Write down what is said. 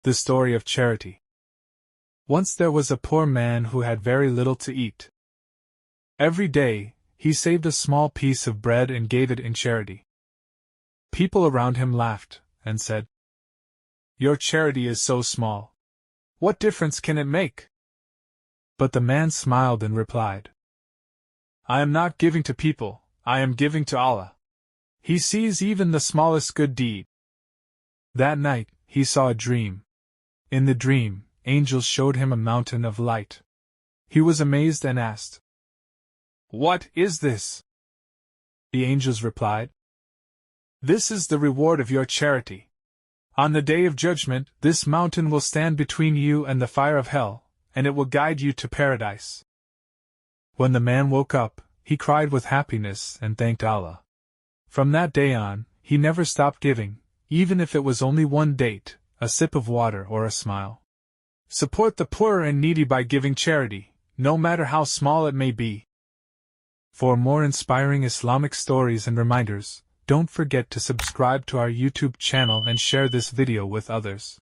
The story of charity. Once there was a poor man who had very little to eat. Every day, he saved a small piece of bread and gave it in charity. People around him laughed, and said, "Your charity is so small. What difference can it make?" But the man smiled and replied, "I am not giving to people, I am giving to Allah. He sees even the smallest good deed." That night, he saw a dream. In the dream, angels showed him a mountain of light. He was amazed and asked, "What is this?" The angels replied, "This is the reward of your charity. On the day of judgment, this mountain will stand between you and the fire of hell, and it will guide you to paradise." When the man woke up, he cried with happiness and thanked Allah. From that day on, he never stopped giving, even if it was only one date, a sip of water, or a smile. Support the poor and needy by giving charity, no matter how small it may be. For more inspiring Islamic stories and reminders, don't forget to subscribe to our YouTube channel and share this video with others.